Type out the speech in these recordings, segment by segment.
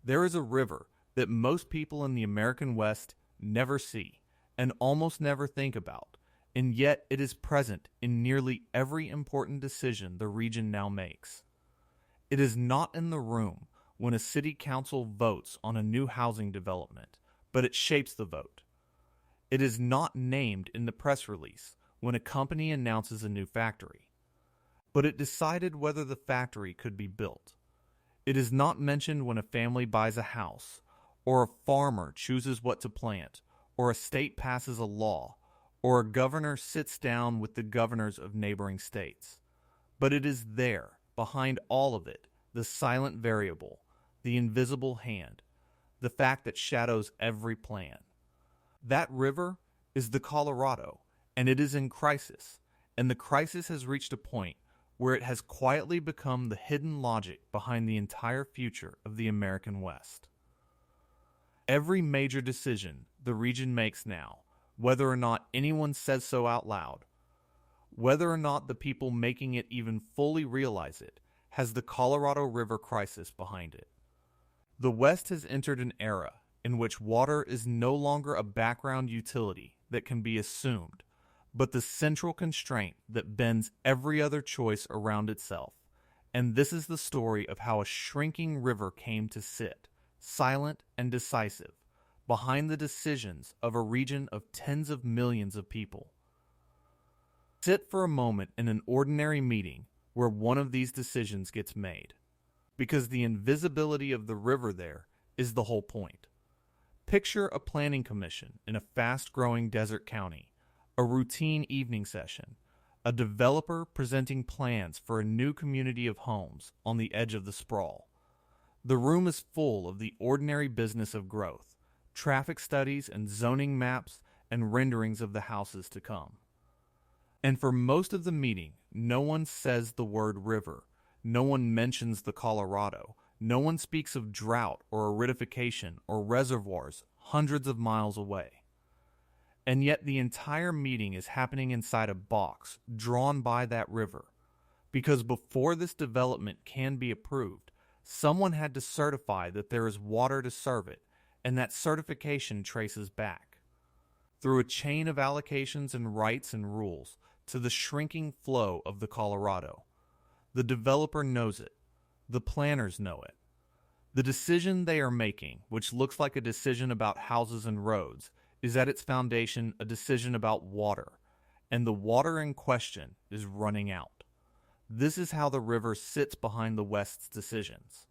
There is a river that most people in the American West never see and almost never think about, and yet it is present in nearly every important decision the region now makes. It is not in the room when a city council votes on a new housing development, but it shapes the vote. It is not named in the press release when a company announces a new factory, but it decided whether the factory could be built. It is not mentioned when a family buys a house, or a farmer chooses what to plant, or a state passes a law, or a governor sits down with the governors of neighboring states. But it is there, behind all of it, the silent variable, the invisible hand, the fact that shadows every plan. That river is the Colorado, and it is in crisis, and the crisis has reached a point where it has quietly become the hidden logic behind the entire future of the American West. Every major decision the region makes now, whether or not anyone says so out loud, whether or not the people making it even fully realize it, has the Colorado River crisis behind it. The West has entered an era in which water is no longer a background utility that can be assumed, but the central constraint that bends every other choice around itself. And this is the story of how a shrinking river came to sit, silent and decisive, behind the decisions of a region of tens of millions of people. Sit for a moment in an ordinary meeting where one of these decisions gets made, because the invisibility of the river there is the whole point. Picture a planning commission in a fast-growing desert county, a routine evening session, a developer presenting plans for a new community of homes on the edge of the sprawl. The room is full of the ordinary business of growth, traffic studies and zoning maps and renderings of the houses to come. And for most of the meeting, no one says the word river, no one mentions the Colorado, no one speaks of drought or aridification or reservoirs hundreds of miles away. And yet the entire meeting is happening inside a box drawn by that river, because before this development can be approved, someone had to certify that there is water to serve it, and that certification traces back through a chain of allocations and rights and rules to the shrinking flow of the Colorado. The developer knows it. The planners know it. The decision they are making, which looks like a decision about houses and roads, is at its foundation a decision about water, and the water in question is running out. This is how the river sits behind the West's decisions.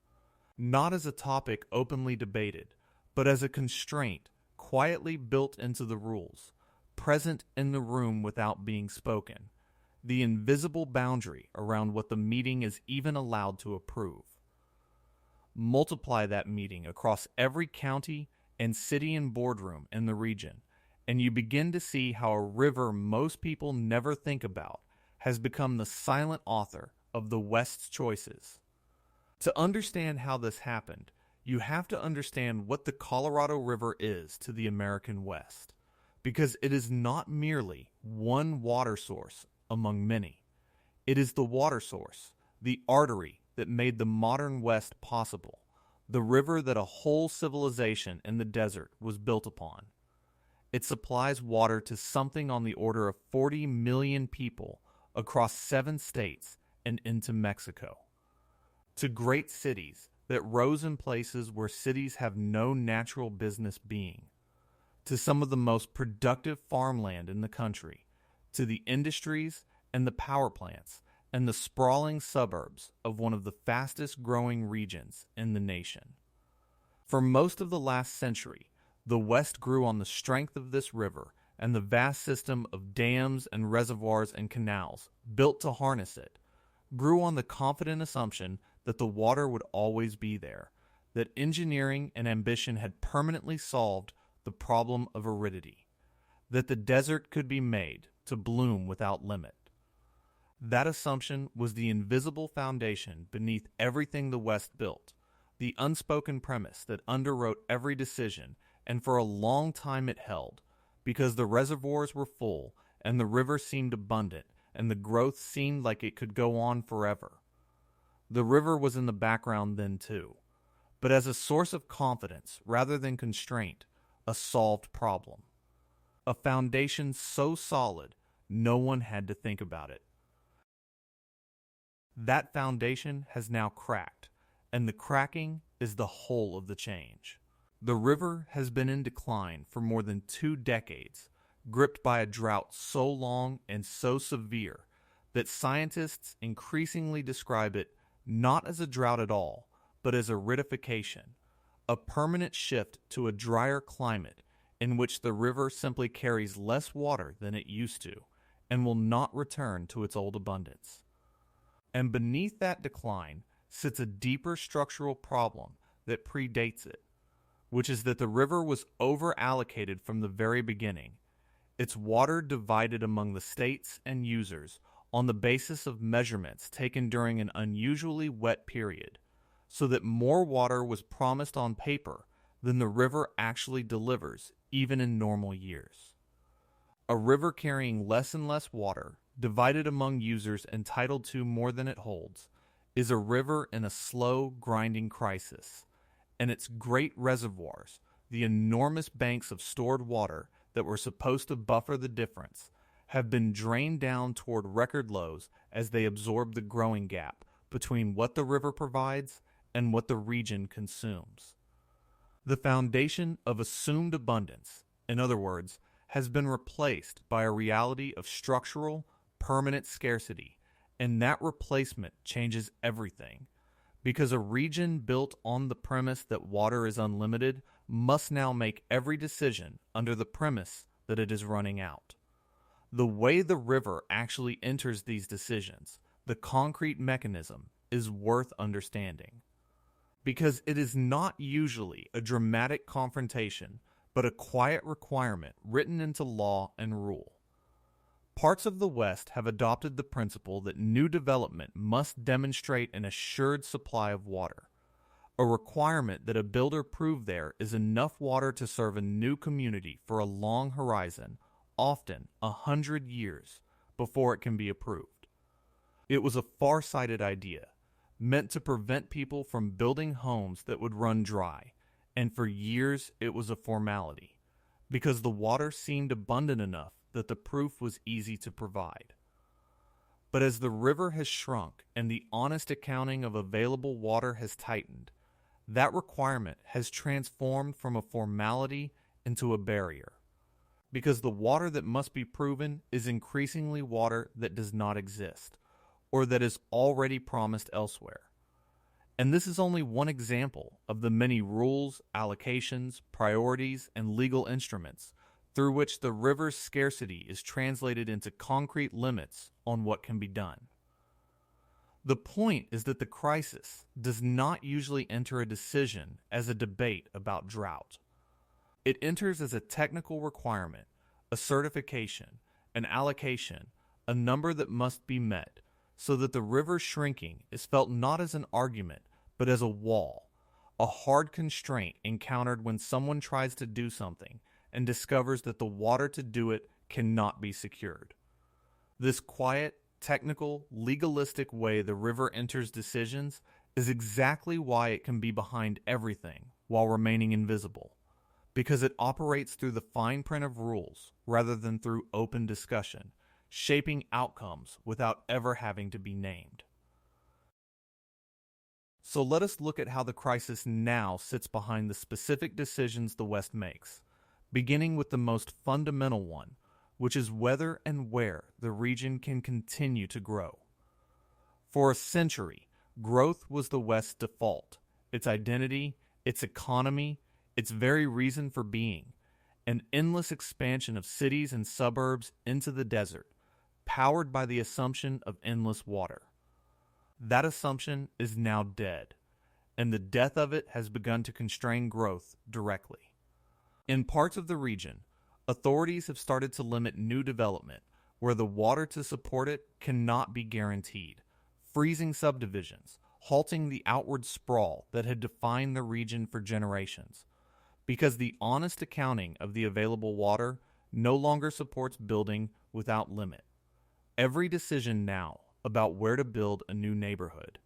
Not as a topic openly debated, but as a constraint quietly built into the rules, present in the room without being spoken, the invisible boundary around what the meeting is even allowed to approve. Multiply that meeting across every county and city and boardroom in the region, and you begin to see how a river most people never think about has become the silent author of the West's choices. To understand how this happened, you have to understand what the Colorado River is to the American West, because it is not merely one water source among many. It is the water source, the artery that made the modern West possible, the river that a whole civilization in the desert was built upon. It supplies water to something on the order of 40 million people across 7 states and into Mexico. To great cities that rose in places where cities have no natural business being. To some of the most productive farmland in the country. To the industries and the power plants and the sprawling suburbs of one of the fastest growing regions in the nation. For most of the last century, the West grew on the strength of this river and the vast system of dams and reservoirs and canals built to harness it, grew on the confident assumption that the water would always be there, that engineering and ambition had permanently solved the problem of aridity, that the desert could be made to bloom without limit. That assumption was the invisible foundation beneath everything the West built, the unspoken premise that underwrote every decision, and for a long time it held, because the reservoirs were full, and the river seemed abundant, and the growth seemed like it could go on forever. The river was in the background then too, but as a source of confidence rather than constraint, a solved problem. A foundation so solid, no one had to think about it. That foundation has now cracked, and the cracking is the whole of the change. The river has been in decline for more than 2 decades, gripped by a drought so long and so severe that scientists increasingly describe it not as a drought at all, but as aridification, a permanent shift to a drier climate in which the river simply carries less water than it used to and will not return to its old abundance. And beneath that decline sits a deeper structural problem that predates it, which is that the river was over-allocated from the very beginning, its water divided among the states and users on the basis of measurements taken during an unusually wet period, so that more water was promised on paper than the river actually delivers, even in normal years. A river carrying less and less water, divided among users entitled to more than it holds, is a river in a slow, grinding crisis, and its great reservoirs, the enormous banks of stored water that were supposed to buffer the difference, have been drained down toward record lows as they absorb the growing gap between what the river provides and what the region consumes. The foundation of assumed abundance, in other words, has been replaced by a reality of structural, permanent scarcity, and that replacement changes everything, because a region built on the premise that water is unlimited must now make every decision under the premise that it is running out. The way the river actually enters these decisions, the concrete mechanism, is worth understanding. Because it is not usually a dramatic confrontation, but a quiet requirement written into law and rule. Parts of the West have adopted the principle that new development must demonstrate an assured supply of water, a requirement that a builder prove there is enough water to serve a new community for a long horizon, often 100 years, before it can be approved. It was a far-sighted idea, meant to prevent people from building homes that would run dry, and for years it was a formality, because the water seemed abundant enough that the proof was easy to provide. But as the river has shrunk and the honest accounting of available water has tightened, that requirement has transformed from a formality into a barrier, because the water that must be proven is increasingly water that does not exist, or that is already promised elsewhere. And this is only one example of the many rules, allocations, priorities, and legal instruments through which the river's scarcity is translated into concrete limits on what can be done. The point is that the crisis does not usually enter a decision as a debate about drought. It enters as a technical requirement, a certification, an allocation, a number that must be met, so that the river's shrinking is felt not as an argument, but as a wall, a hard constraint encountered when someone tries to do something and discovers that the water to do it cannot be secured. This quiet, technical, legalistic way the river enters decisions is exactly why it can be behind everything while remaining invisible, because it operates through the fine print of rules rather than through open discussion, shaping outcomes without ever having to be named. So let us look at how the crisis now sits behind the specific decisions the West makes, beginning with the most fundamental one, which is whether and where the region can continue to grow. For a century, growth was the West's default, its identity, its economy, its very reason for being, an endless expansion of cities and suburbs into the desert, powered by the assumption of endless water. That assumption is now dead, and the death of it has begun to constrain growth directly. In parts of the region, authorities have started to limit new development where the water to support it cannot be guaranteed, freezing subdivisions, halting the outward sprawl that had defined the region for generations, because the honest accounting of the available water no longer supports building without limit. Every decision now about where to build a new neighborhood,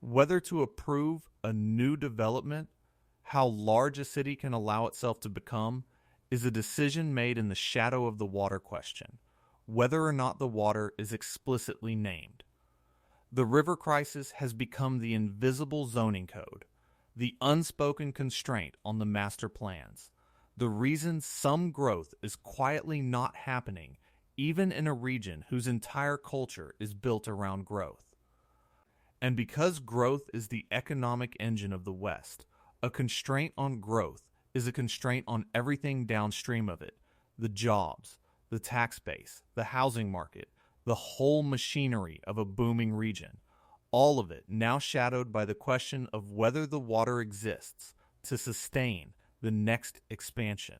Whether to approve a new development, how large a city can allow itself to become, is a decision made in the shadow of the water question, whether or not the water is explicitly named. The river crisis has become the invisible zoning code, the unspoken constraint on the master plans, the reason some growth is quietly not happening, even in a region whose entire culture is built around growth. And because growth is the economic engine of the West, a constraint on growth is a constraint on everything downstream of it: the jobs, the tax base, the housing market, the whole machinery of a booming region, all of it now shadowed by the question of whether the water exists to sustain the next expansion.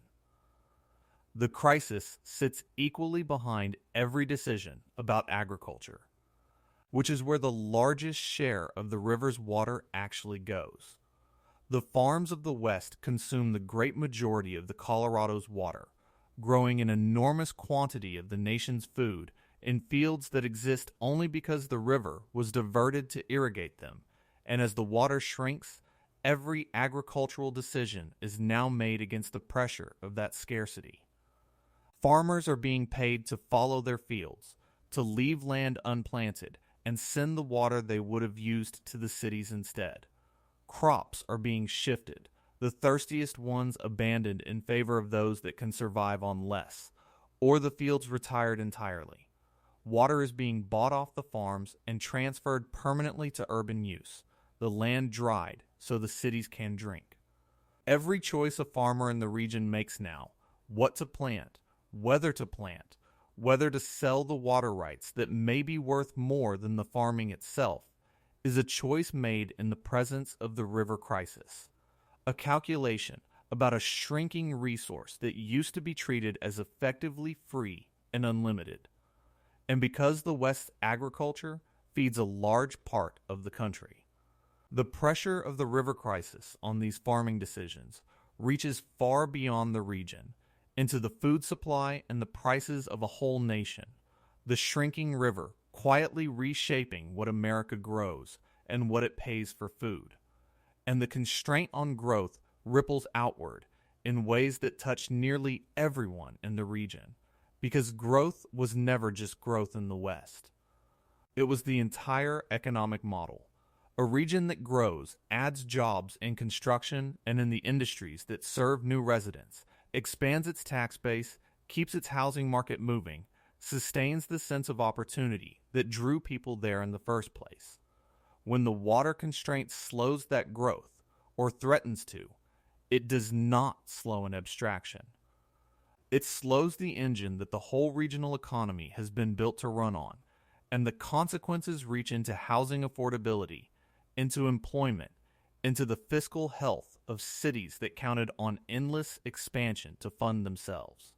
The crisis sits equally behind every decision about agriculture, which is where the largest share of the river's water actually goes. The farms of the West consume the great majority of the Colorado's water, growing an enormous quantity of the nation's food in fields that exist only because the river was diverted to irrigate them, and as the water shrinks, every agricultural decision is now made against the pressure of that scarcity. Farmers are being paid to follow their fields, to leave land unplanted, and send the water they would have used to the cities instead. Crops are being shifted, the thirstiest ones abandoned in favor of those that can survive on less, or the fields retired entirely. Water is being bought off the farms and transferred permanently to urban use, the land dried so the cities can drink. Every choice a farmer in the region makes now, what to plant, whether to sell the water rights that may be worth more than the farming itself, is a choice made in the presence of the river crisis. A calculation about a shrinking resource that used to be treated as effectively free and unlimited. And because the West's agriculture feeds a large part of the country, the pressure of the river crisis on these farming decisions reaches far beyond the region, into the food supply and the prices of a whole nation, the shrinking river quietly reshaping what America grows and what it pays for food. And the constraint on growth ripples outward in ways that touch nearly everyone in the region, because growth was never just growth in the West. It was the entire economic model. A region that grows adds jobs in construction and in the industries that serve new residents, expands its tax base, keeps its housing market moving, sustains the sense of opportunity that drew people there in the first place. When the water constraint slows that growth, or threatens to, it does not slow an abstraction. It slows the engine that the whole regional economy has been built to run on, and the consequences reach into housing affordability, into employment, into the fiscal health of cities that counted on endless expansion to fund themselves.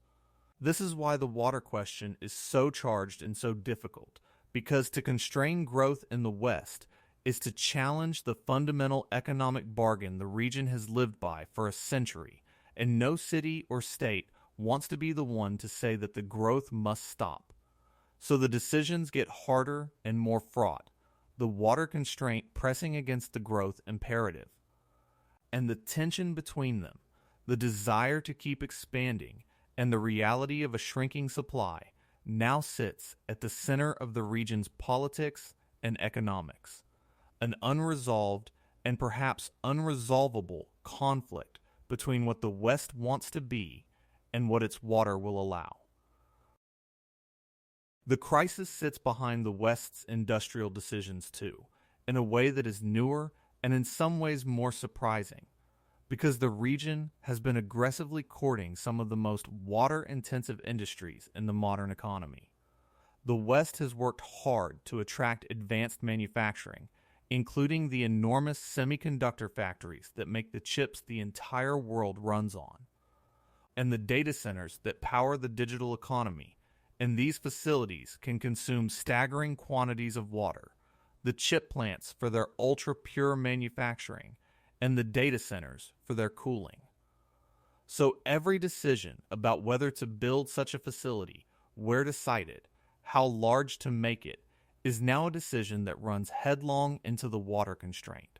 This is why the water question is so charged and so difficult, because to constrain growth in the West is to challenge the fundamental economic bargain the region has lived by for a century, and no city or state wants to be the one to say that the growth must stop. So the decisions get harder and more fraught, the water constraint pressing against the growth imperative. And the tension between them, the desire to keep expanding, and the reality of a shrinking supply, now sits at the center of the region's politics and economics. An unresolved and perhaps unresolvable conflict between what the West wants to be and what its water will allow. The crisis sits behind the West's industrial decisions too, in a way that is newer and in some ways more surprising, because the region has been aggressively courting some of the most water-intensive industries in the modern economy. The West has worked hard to attract advanced manufacturing, including the enormous semiconductor factories that make the chips the entire world runs on, and the data centers that power the digital economy. And these facilities can consume staggering quantities of water, the chip plants for their ultra-pure manufacturing, and the data centers for their cooling. So every decision about whether to build such a facility, where to site it, how large to make it, is now a decision that runs headlong into the water constraint.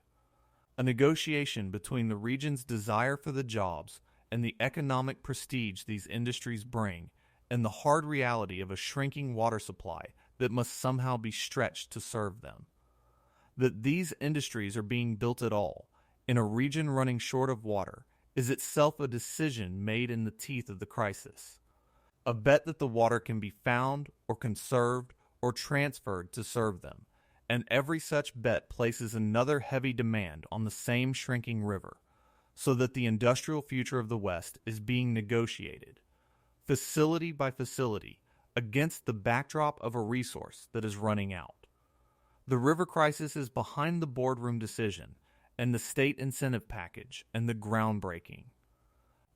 A negotiation between the region's desire for the jobs and the economic prestige these industries bring, and the hard reality of a shrinking water supply that must somehow be stretched to serve them. That these industries are being built at all, in a region running short of water, is itself a decision made in the teeth of the crisis. A bet that the water can be found or conserved or transferred to serve them, and every such bet places another heavy demand on the same shrinking river, so that the industrial future of the West is being negotiated, facility by facility, against the backdrop of a resource that is running out. The river crisis is behind the boardroom decision and the state incentive package and the groundbreaking,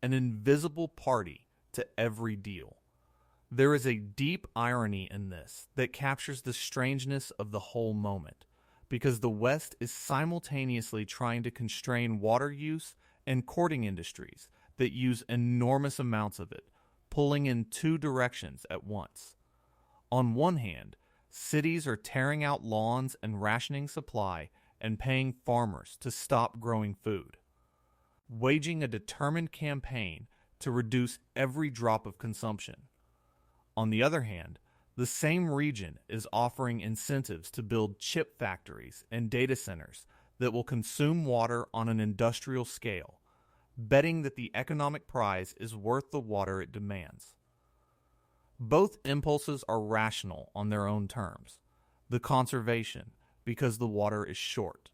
an invisible party to every deal. There is a deep irony in this that captures the strangeness of the whole moment, because the West is simultaneously trying to constrain water use and courting industries that use enormous amounts of it, pulling in two directions at once. On one hand, cities are tearing out lawns and rationing supply and paying farmers to stop growing food, waging a determined campaign to reduce every drop of consumption. On the other hand, the same region is offering incentives to build chip factories and data centers that will consume water on an industrial scale, betting that the economic prize is worth the water it demands. Both impulses are rational on their own terms. The conservation, because the water is short.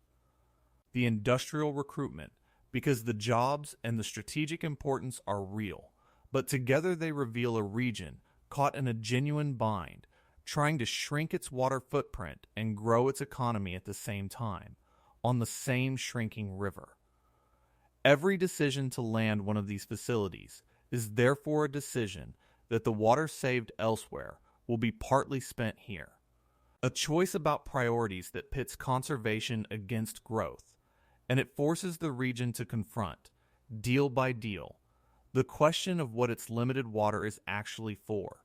The industrial recruitment, because the jobs and the strategic importance are real, but together they reveal a region caught in a genuine bind, trying to shrink its water footprint and grow its economy at the same time, on the same shrinking river. Every decision to land one of these facilities is therefore a decision that the water saved elsewhere will be partly spent here. A choice about priorities that pits conservation against growth, and it forces the region to confront, deal by deal, the question of what its limited water is actually for,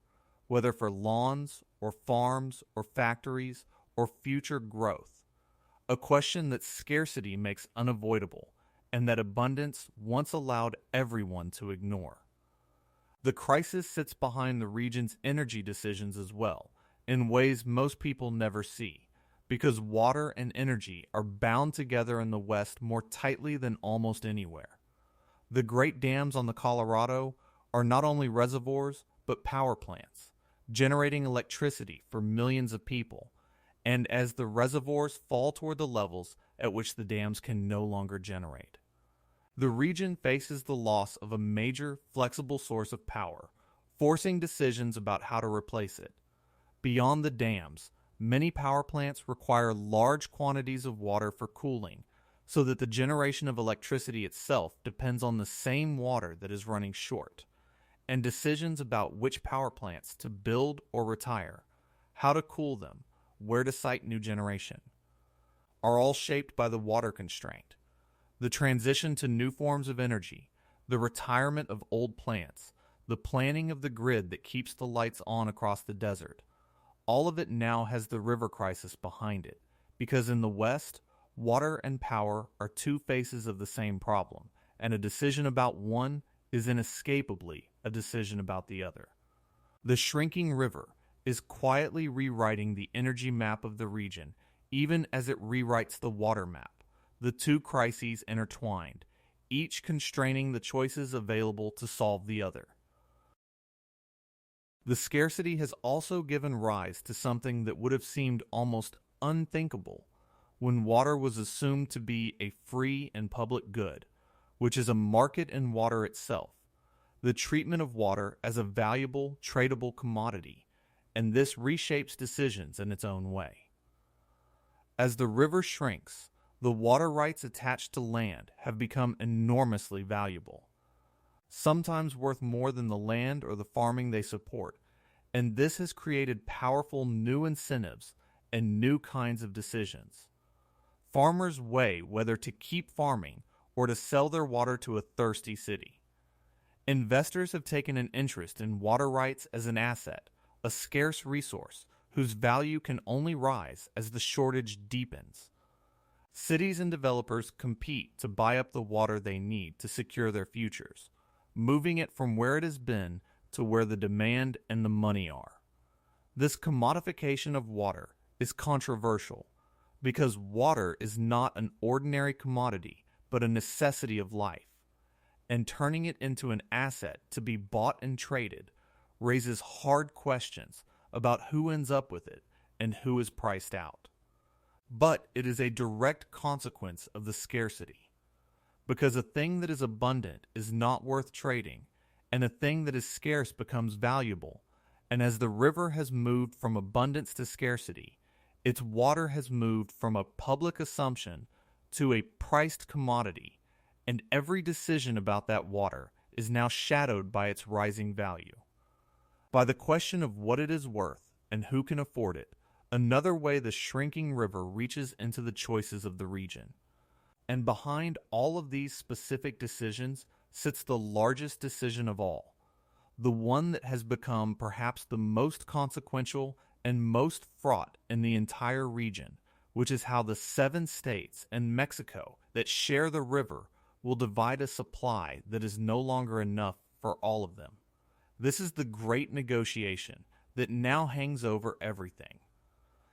whether for lawns or farms or factories or future growth, a question that scarcity makes unavoidable and that abundance once allowed everyone to ignore. The crisis sits behind the region's energy decisions as well, in ways most people never see, because water and energy are bound together in the West more tightly than almost anywhere. The great dams on the Colorado are not only reservoirs, but power plants, generating electricity for millions of people, and as the reservoirs fall toward the levels at which the dams can no longer generate. The region faces the loss of a major, flexible source of power, forcing decisions about how to replace it. Beyond the dams, many power plants require large quantities of water for cooling, so that the generation of electricity itself depends on the same water that is running short, and decisions about which power plants to build or retire, how to cool them, where to site new generation, are all shaped by the water constraint. The transition to new forms of energy, the retirement of old plants, the planning of the grid that keeps the lights on across the desert, all of it now has the river crisis behind it, because in the West, water and power are two faces of the same problem, and a decision about one is inescapably a decision about the other. The shrinking river is quietly rewriting the energy map of the region, even as it rewrites the water map, the two crises intertwined, each constraining the choices available to solve the other. The scarcity has also given rise to something that would have seemed almost unthinkable when water was assumed to be a free and public good, which is a market in water itself, the treatment of water as a valuable, tradable commodity, and this reshapes decisions in its own way. As the river shrinks, the water rights attached to land have become enormously valuable, sometimes worth more than the land or the farming they support, and this has created powerful new incentives and new kinds of decisions. Farmers weigh whether to keep farming or to sell their water to a thirsty city. Investors have taken an interest in water rights as an asset, a scarce resource, whose value can only rise as the shortage deepens. Cities and developers compete to buy up the water they need to secure their futures, moving it from where it has been to where the demand and the money are. This commodification of water is controversial because water is not an ordinary commodity but a necessity of life, and turning it into an asset to be bought and traded raises hard questions about who ends up with it and who is priced out. But it is a direct consequence of the scarcity, because a thing that is abundant is not worth trading, and a thing that is scarce becomes valuable, and as the river has moved from abundance to scarcity, its water has moved from a public assumption to a priced commodity, and every decision about that water is now shadowed by its rising value. By the question of what it is worth and who can afford it, another way the shrinking river reaches into the choices of the region. And behind all of these specific decisions sits the largest decision of all, the one that has become perhaps the most consequential and most fraught in the entire region, which is how the 7 states and Mexico that share the river will divide a supply that is no longer enough for all of them. This is the great negotiation that now hangs over everything.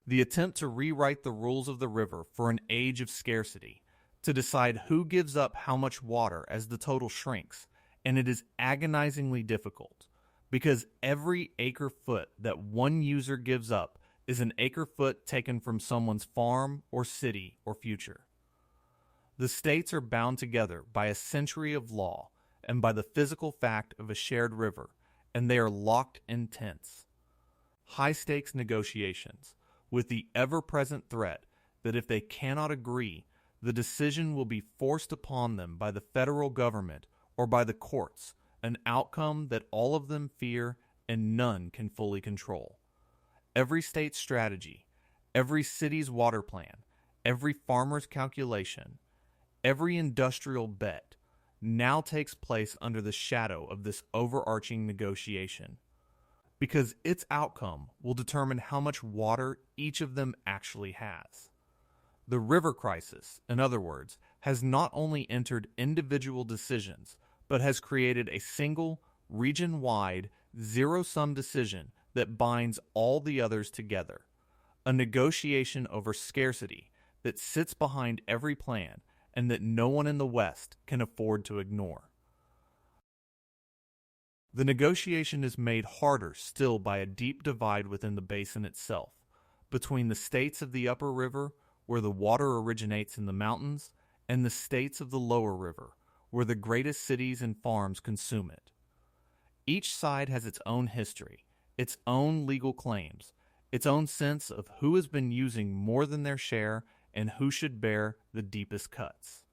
The attempt to rewrite the rules of the river for an age of scarcity, to decide who gives up how much water as the total shrinks, and it is agonizingly difficult, because every acre-foot that one user gives up is an acre-foot taken from someone's farm or city or future. The states are bound together by a century of law and by the physical fact of a shared river, and they are locked in tents. High-stakes negotiations, with the ever-present threat that if they cannot agree, the decision will be forced upon them by the federal government or by the courts, an outcome that all of them fear and none can fully control. Every state's strategy, every city's water plan, every farmer's calculation, every industrial bet now takes place under the shadow of this overarching negotiation, because its outcome will determine how much water each of them actually has. The river crisis, in other words, has not only entered individual decisions, but has created a single, region-wide, zero-sum decision that binds all the others together, a negotiation over scarcity that sits behind every plan and that no one in the West can afford to ignore. The negotiation is made harder still by a deep divide within the basin itself, between the states of the upper river, where the water originates in the mountains, and the states of the lower river, where the greatest cities and farms consume it. Each side has its own history, its own legal claims, its own sense of who has been using more than their share and who should bear the deepest cuts.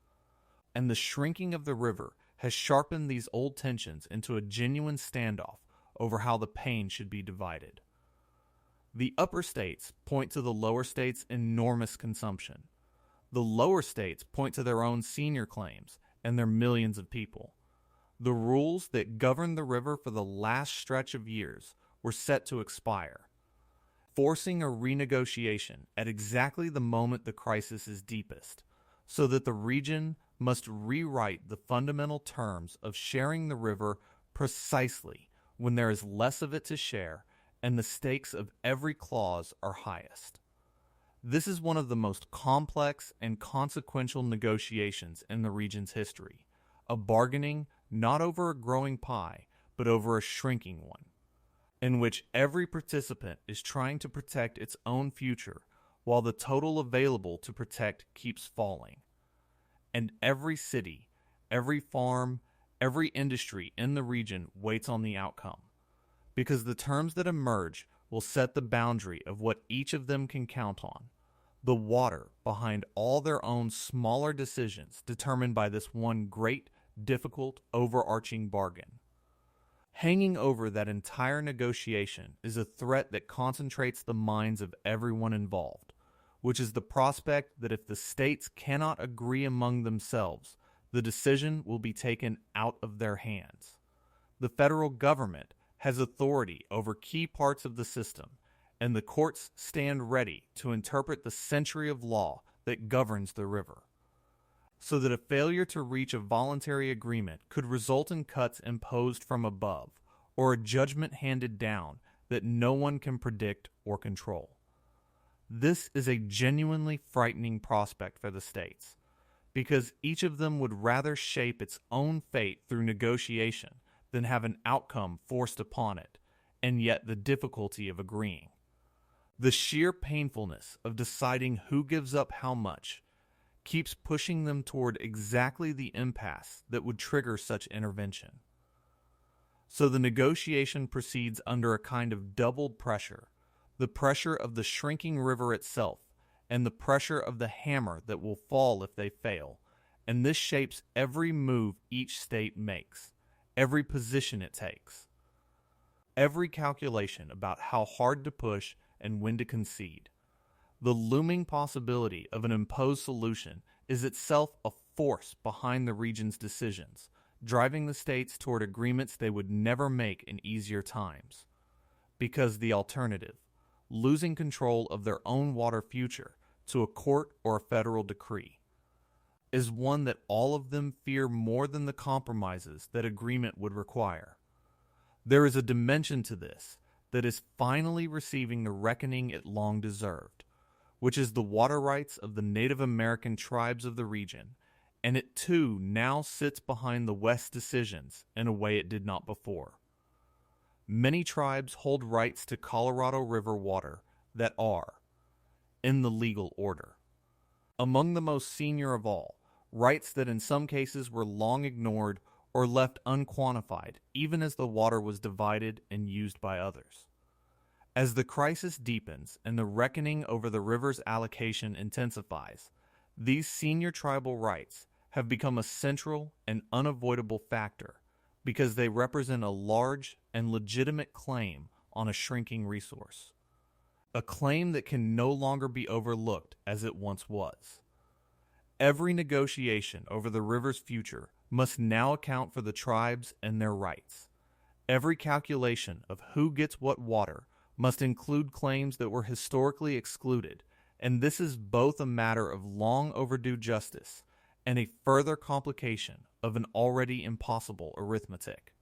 And the shrinking of the river has sharpened these old tensions into a genuine standoff over how the pain should be divided. The upper states point to the lower states' enormous consumption. The lower states point to their own senior claims and their millions of people. The rules that governed the river for the last stretch of years were set to expire, forcing a renegotiation at exactly the moment the crisis is deepest, so that the region must rewrite the fundamental terms of sharing the river precisely when there is less of it to share and the stakes of every clause are highest. This is one of the most complex and consequential negotiations in the region's history, a bargaining not over a growing pie, but over a shrinking one, in which every participant is trying to protect its own future while the total available to protect keeps falling. And every city, every farm, every industry in the region waits on the outcome, because the terms that emerge will set the boundary of what each of them can count on, the water behind all their own smaller decisions determined by this one great, difficult, overarching bargain. Hanging over that entire negotiation is a threat that concentrates the minds of everyone involved, which is the prospect that if the states cannot agree among themselves, the decision will be taken out of their hands. The federal government has authority over key parts of the system, and the courts stand ready to interpret the century of law that governs the river, so that a failure to reach a voluntary agreement could result in cuts imposed from above, or a judgment handed down that no one can predict or control. This is a genuinely frightening prospect for the states, because each of them would rather shape its own fate through negotiation than have an outcome forced upon it, and yet the difficulty of agreeing. The sheer painfulness of deciding who gives up how much keeps pushing them toward exactly the impasse that would trigger such intervention. So the negotiation proceeds under a kind of doubled pressure, the pressure of the shrinking river itself, and the pressure of the hammer that will fall if they fail, and this shapes every move each state makes, every position it takes, every calculation about how hard to push and when to concede. The looming possibility of an imposed solution is itself a force behind the region's decisions, driving the states toward agreements they would never make in easier times. Because the alternative, losing control of their own water future to a court or a federal decree, is one that all of them fear more than the compromises that agreement would require. There is a dimension to this that is finally receiving the reckoning it long deserved, which is the water rights of the Native American tribes of the region, and it too now sits behind the West's decisions in a way it did not before. Many tribes hold rights to Colorado River water that are in the legal order. Among the most senior of all, rights that in some cases were long ignored or left unquantified, even as the water was divided and used by others. As the crisis deepens and the reckoning over the river's allocation intensifies, these senior tribal rights have become a central and unavoidable factor because they represent a large and legitimate claim on a shrinking resource. A claim that can no longer be overlooked as it once was. Every negotiation over the river's future must now account for the tribes and their rights. Every calculation of who gets what water must include claims that were historically excluded, and this is both a matter of long overdue justice and a further complication of an already impossible arithmetic.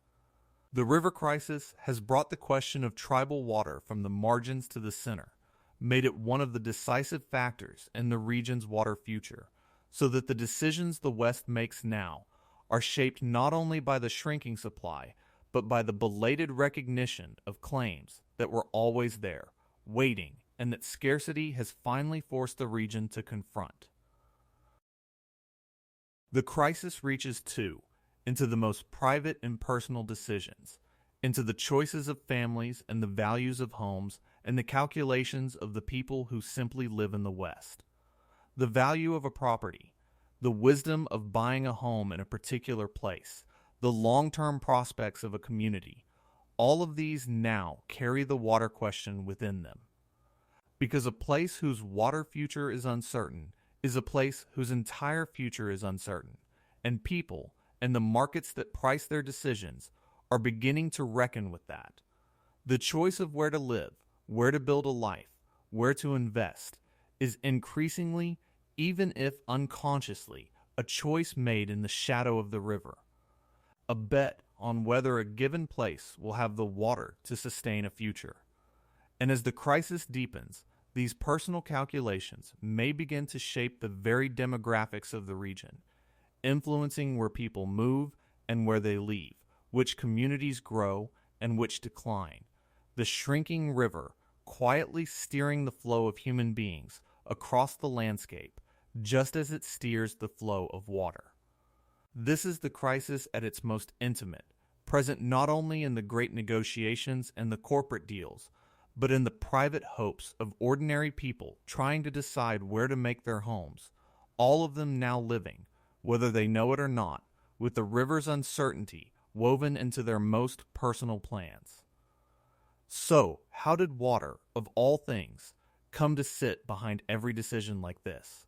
The river crisis has brought the question of tribal water from the margins to the center, made it one of the decisive factors in the region's water future, so that the decisions the West makes now are shaped not only by the shrinking supply, but by the belated recognition of claims that were always there, waiting, and that scarcity has finally forced the region to confront. The crisis reaches, too, into the most private and personal decisions, into the choices of families and the values of homes and the calculations of the people who simply live in the West. The value of a property, the wisdom of buying a home in a particular place, the long-term prospects of a community, all of these now carry the water question within them. Because a place whose water future is uncertain is a place whose entire future is uncertain, and people and the markets that price their decisions are beginning to reckon with that. The choice of where to live, where to build a life, where to invest, is increasingly, even if unconsciously, a choice made in the shadow of the river. A bet on whether a given place will have the water to sustain a future. And as the crisis deepens, these personal calculations may begin to shape the very demographics of the region, influencing where people move and where they leave, which communities grow and which decline. The shrinking river quietly steering the flow of human beings across the landscape, just as it steers the flow of water. This is the crisis at its most intimate, present not only in the great negotiations and the corporate deals, but in the private hopes of ordinary people trying to decide where to make their homes, all of them now living, whether they know it or not, with the river's uncertainty woven into their most personal plans. So, how did water, of all things, come to sit behind every decision like this?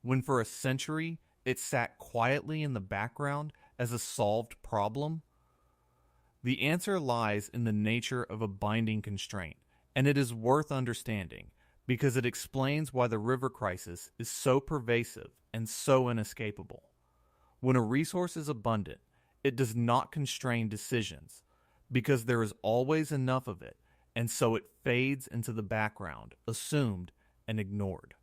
When for a century it sat quietly in the background as a solved problem? The answer lies in the nature of a binding constraint, and it is worth understanding because it explains why the river crisis is so pervasive and so inescapable. When a resource is abundant, it does not constrain decisions because there is always enough of it, and so it fades into the background, assumed and ignored.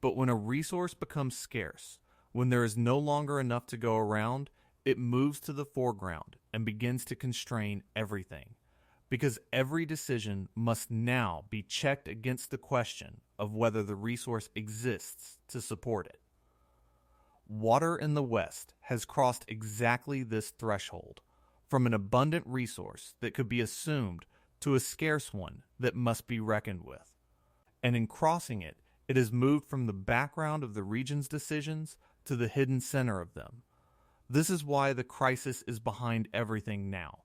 But when a resource becomes scarce, when there is no longer enough to go around, it moves to the foreground and begins to constrain everything, because every decision must now be checked against the question of whether the resource exists to support it. Water in the West has crossed exactly this threshold, from an abundant resource that could be assumed to a scarce one that must be reckoned with. And in crossing it, it has moved from the background of the region's decisions to the hidden center of them. This is why the crisis is behind everything now,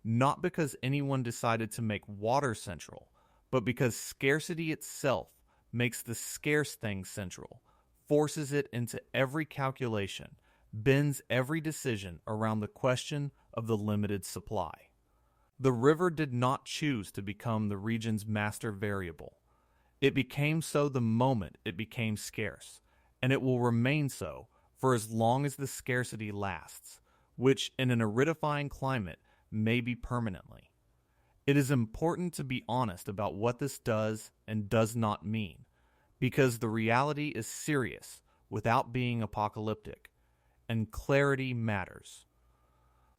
not because anyone decided to make water central, but because scarcity itself makes the scarce thing central, forces it into every calculation, bends every decision around the question of the limited supply. The river did not choose to become the region's master variable. It became so the moment it became scarce, and it will remain so for as long as the scarcity lasts, which in an aridifying climate may be permanently. It is important to be honest about what this does and does not mean, because the reality is serious without being apocalyptic, and clarity matters.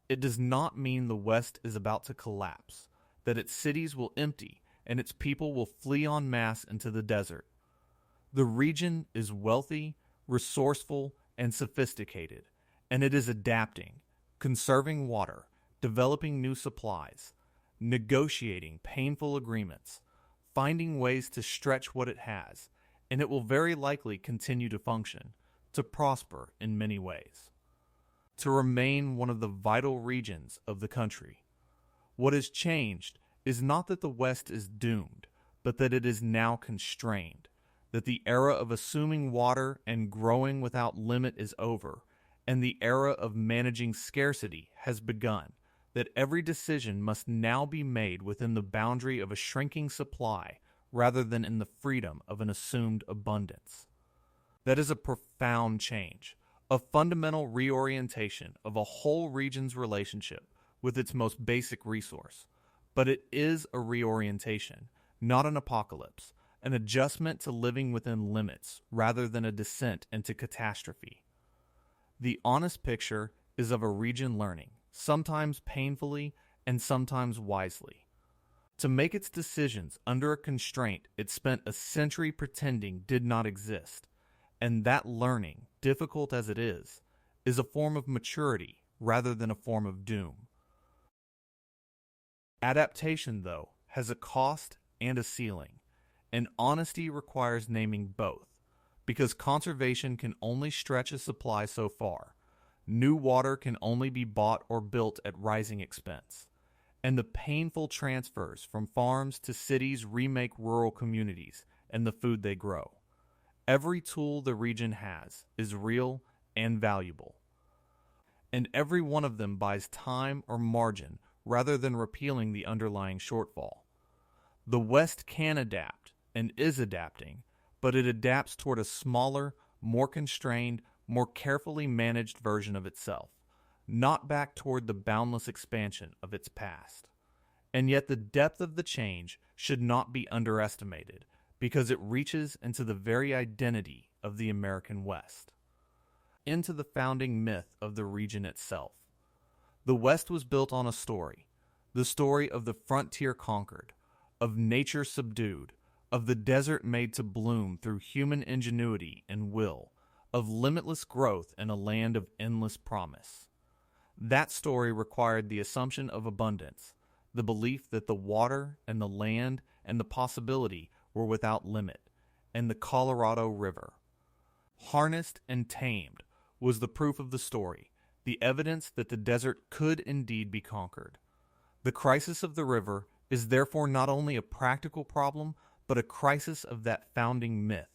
It does not mean the West is about to collapse, that its cities will empty and its people will flee en masse into the desert. The region is wealthy, resourceful, and sophisticated, and it is adapting, conserving water, developing new supplies, negotiating painful agreements, finding ways to stretch what it has, and it will very likely continue to function, to prosper in many ways, to remain one of the vital regions of the country. What has changed is not that the West is doomed, but that it is now constrained, that the era of assuming water and growing without limit is over, and the era of managing scarcity has begun, that every decision must now be made within the boundary of a shrinking supply rather than in the freedom of an assumed abundance. That is a profound change, a fundamental reorientation of a whole region's relationship with its most basic resource. But it is a reorientation, not an apocalypse, an adjustment to living within limits rather than a descent into catastrophe. The honest picture is of a region learning, sometimes painfully and sometimes wisely, to make its decisions under a constraint it spent a century pretending did not exist, and that learning, difficult as it is a form of maturity rather than a form of doom. Adaptation, though, has a cost and a ceiling, and honesty requires naming both, because conservation can only stretch a supply so far. New water can only be bought or built at rising expense, and the painful transfers from farms to cities remake rural communities and the food they grow. Every tool the region has is real and valuable, and every one of them buys time or margin rather than repealing the underlying shortfall. The West can adapt and is adapting, but it adapts toward a smaller, more constrained, more carefully managed version of itself, not back toward the boundless expansion of its past. And yet the depth of the change should not be underestimated, because it reaches into the very identity of the American West, into the founding myth of the region itself. The West was built on a story, the story of the frontier conquered, of nature subdued, of the desert made to bloom through human ingenuity and will, of limitless growth in a land of endless promise. That story required the assumption of abundance, the belief that the water and the land and the possibility were without limit, and the Colorado River. Harnessed and tamed was the proof of the story, the evidence that the desert could indeed be conquered. The crisis of the river is therefore not only a practical problem, but a crisis of that founding myth,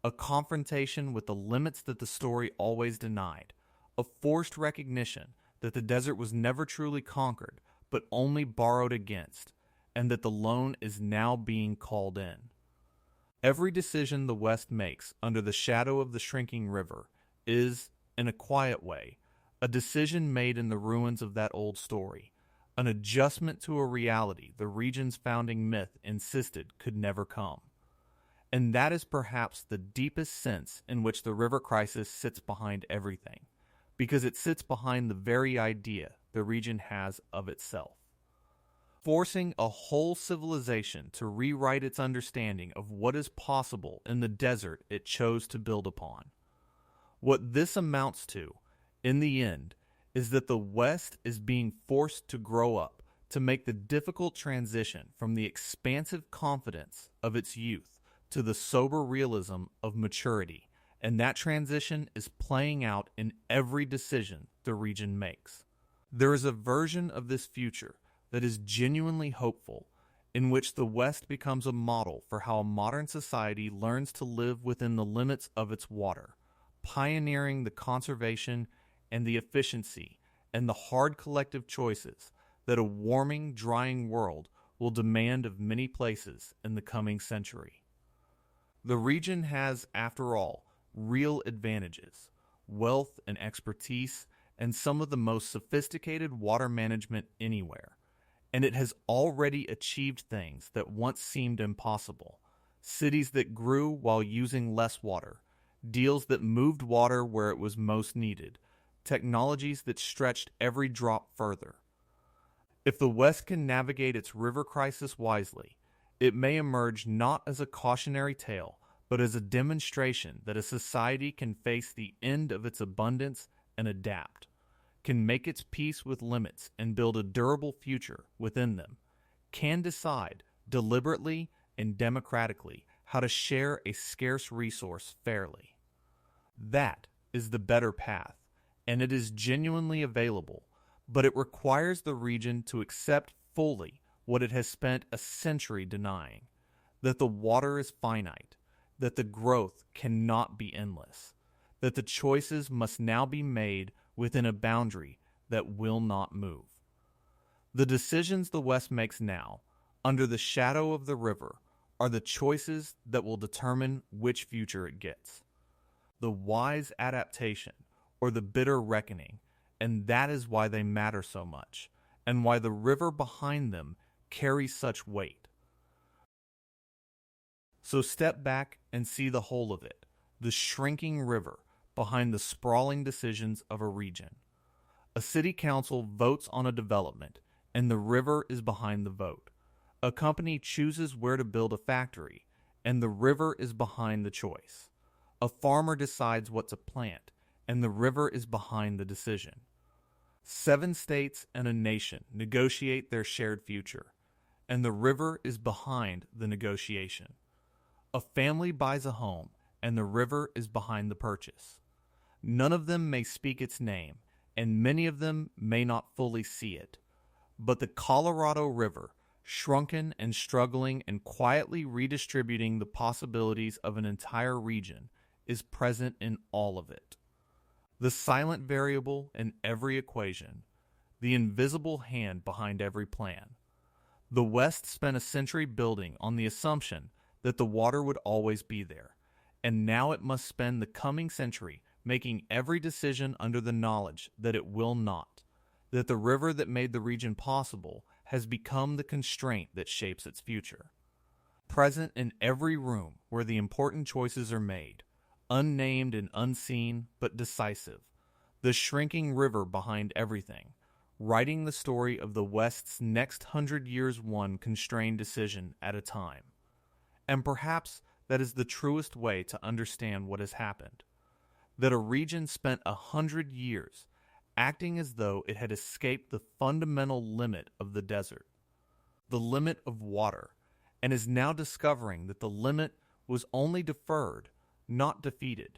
a confrontation with the limits that the story always denied, a forced recognition that the desert was never truly conquered, but only borrowed against, and that the loan is now being called in. Every decision the West makes under the shadow of the shrinking river is, in a quiet way, a decision made in the ruins of that old story, an adjustment to a reality the region's founding myth insisted could never come. And that is perhaps the deepest sense in which the river crisis sits behind everything, because it sits behind the very idea the region has of itself. Forcing a whole civilization to rewrite its understanding of what is possible in the desert it chose to build upon. What this amounts to, in the end, is that the West is being forced to grow up to make the difficult transition from the expansive confidence of its youth to the sober realism of maturity, and that transition is playing out in every decision the region makes. There is a version of this future that is genuinely hopeful, in which the West becomes a model for how a modern society learns to live within the limits of its water, pioneering the conservation and the efficiency and the hard collective choices that a warming, drying world will demand of many places in the coming century. The region has, after all, real advantages, wealth and expertise, and some of the most sophisticated water management anywhere. And it has already achieved things that once seemed impossible. Cities that grew while using less water, deals that moved water where it was most needed, technologies that stretched every drop further. If the West can navigate its river crisis wisely, it may emerge not as a cautionary tale, but as a demonstration that a society can face the end of its abundance and adapt, can make its peace with limits and build a durable future within them, can decide deliberately and democratically how to share a scarce resource fairly. That is the better path, and it is genuinely available, but it requires the region to accept fully what it has spent a century denying, that the water is finite, that the growth cannot be endless, that the choices must now be made within a boundary that will not move. The decisions the West makes now, under the shadow of the river, are the choices that will determine which future it gets. The wise adaptation, or the bitter reckoning, and that is why they matter so much, and why the river behind them carries such weight. So step back and see the whole of it, the shrinking river behind the sprawling decisions of a region. A city council votes on a development, and the river is behind the vote. A company chooses where to build a factory, and the river is behind the choice. A farmer decides what to plant, and the river is behind the decision. 7 states and a nation negotiate their shared future, and the river is behind the negotiation. A family buys a home, and the river is behind the purchase. None of them may speak its name, and many of them may not fully see it. But the Colorado River, shrunken and struggling and quietly redistributing the possibilities of an entire region, is present in all of it. The silent variable in every equation, the invisible hand behind every plan. The West spent a century building on the assumption that the water would always be there, and now it must spend the coming century making every decision under the knowledge that it will not, that the river that made the region possible has become the constraint that shapes its future. Present in every room where the important choices are made, unnamed and unseen but decisive, the shrinking river behind everything, writing the story of the West's next 100 years one constrained decision at a time. And perhaps that is the truest way to understand what has happened. That a region spent 100 years acting as though it had escaped the fundamental limit of the desert, the limit of water, and is now discovering that the limit was only deferred, not defeated,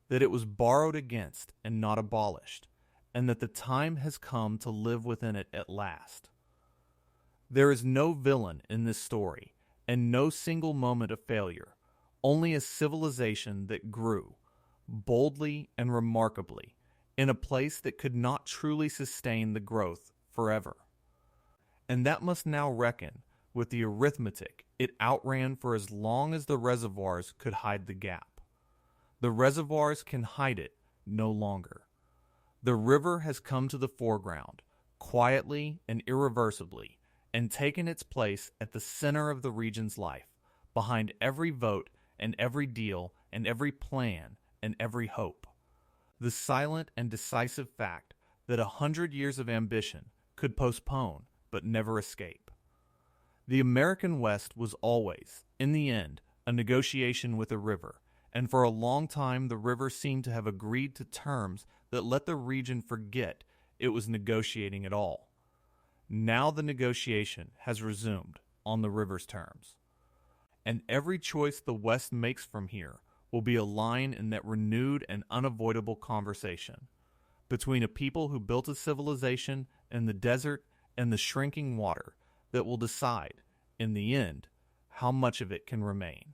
that it was borrowed against and not abolished, and that the time has come to live within it at last. There is no villain in this story, and no single moment of failure, only a civilization that grew, boldly and remarkably, in a place that could not truly sustain the growth forever. And that must now reckon with the arithmetic, it outran for as long as the reservoirs could hide the gap. The reservoirs can hide it no longer. The river has come to the foreground, quietly and irreversibly, and taken its place at the center of the region's life, behind every vote and every deal and every plan and every hope. The silent and decisive fact that 100 years of ambition could postpone but never escape. The American West was always, in the end, a negotiation with a river, and for a long time the river seemed to have agreed to terms that let the region forget it was negotiating at all. Now the negotiation has resumed on the river's terms. And every choice the West makes from here will be a line in that renewed and unavoidable conversation between a people who built a civilization in the desert and the shrinking water that will decide, in the end, how much of it can remain.